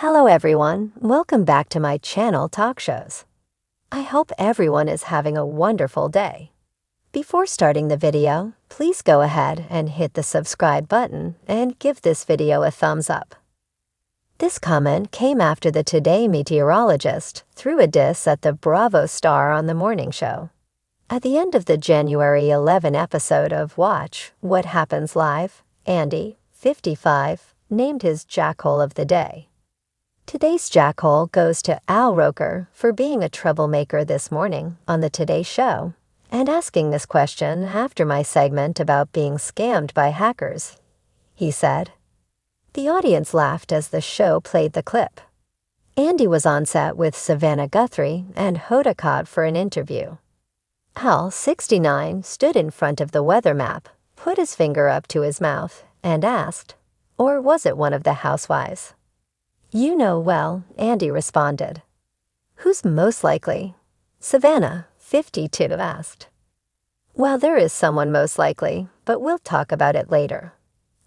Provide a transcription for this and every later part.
Hello everyone, welcome back to my channel Talk Shows. I hope everyone is having a wonderful day. Before starting the video, please go ahead and hit the subscribe button and give this video a thumbs up. This comment came after the Today meteorologist threw a diss at the Bravo star on the morning show. At the end of the January 11 episode of Watch What Happens Live, Andy, 55, named his jackhole of the day. Today's jackhole goes to Roker for being a troublemaker this morning on the Today Show and asking this question after my segment about being scammed by hackers. He said. The audience laughed as the show played the clip. Andy was on set with Savannah Guthrie and Hoda Kotb for an interview. Al, 69, stood in front of the weather map, put his finger up to his mouth, and asked, or was it one of the housewives? You know well, Andy responded. Who's most likely? Savannah, 52, asked. Well, there is someone most likely, but we'll talk about it later.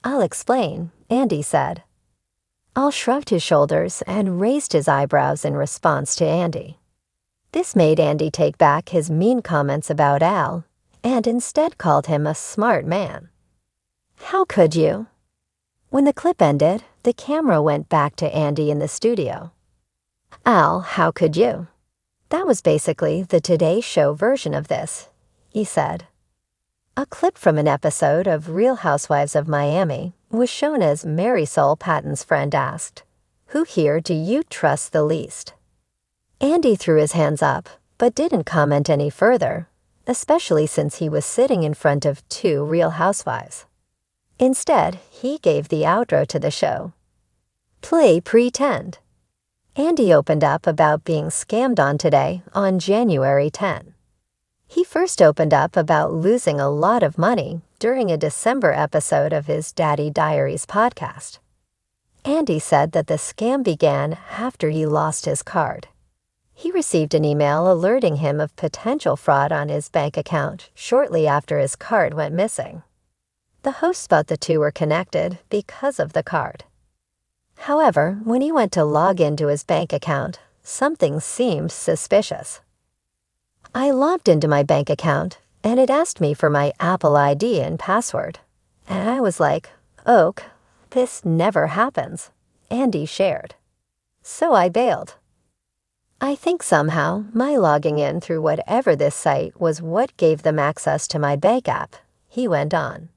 I'll explain, Andy said. Al shrugged his shoulders and raised his eyebrows in response to Andy. This made Andy take back his mean comments about Al and instead called him a smart man. How could you? When the clip ended, the camera went back to Andy in the studio. Al, how could you? That was basically the Today Show version of this, he said. A clip from an episode of Real Housewives of Miami was shown as Marisol Patton's friend asked, Who here do you trust the least? Andy threw his hands up, but didn't comment any further, especially since he was sitting in front of two Real Housewives. Instead, he gave the outro to the show. Play Pretend. Andy opened up about being scammed on Today on January 10. He first opened up about losing a lot of money during a December episode of his Daddy Diaries podcast. Andy said that the scam began after he lost his card. He received an email alerting him of potential fraud on his bank account shortly after his card went missing. The hosts thought the two were connected because of the card. However, when he went to log into his bank account, something seemed suspicious. I logged into my bank account, and it asked me for my Apple ID and password. And I was like, Oak, this never happens, Andy shared. So I bailed. I think somehow my logging in through whatever this site was what gave them access to my bank app, he went on.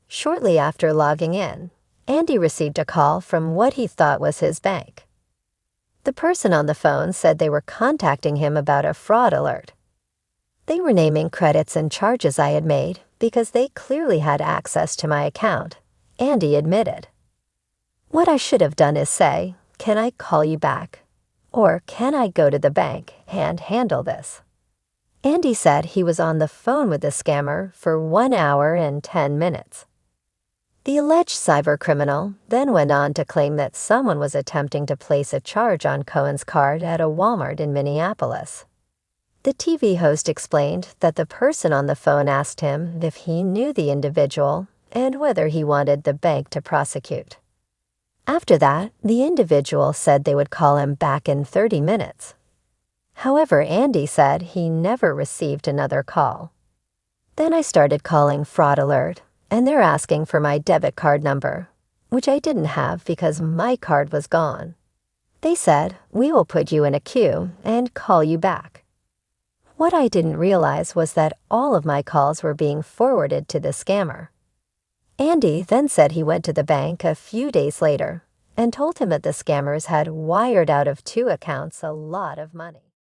Shortly after logging in, Andy received a call from what he thought was his bank. The person on the phone said they were contacting him about a fraud alert. They were naming credits and charges I had made because they clearly had access to my account, Andy admitted. What I should have done is say, can I call you back? Or can I go to the bank and handle this? Andy said he was on the phone with the scammer for 1 hour and 10 minutes. The alleged cybercriminal then went on to claim that someone was attempting to place a charge on Cohen's card at a Walmart in Minneapolis. The TV host explained that the person on the phone asked him if he knew the individual and whether he wanted the bank to prosecute. After that, the individual said they would call him back in 30 minutes. However, Andy said he never received another call. Then I started calling Fraud Alert, and they're asking for my debit card number, which I didn't have because my card was gone. They said, we will put you in a queue and call you back. What I didn't realize was that all of my calls were being forwarded to the scammer. Andy then said he went to the bank a few days later and told him that the scammers had wired out of 2 accounts a lot of money.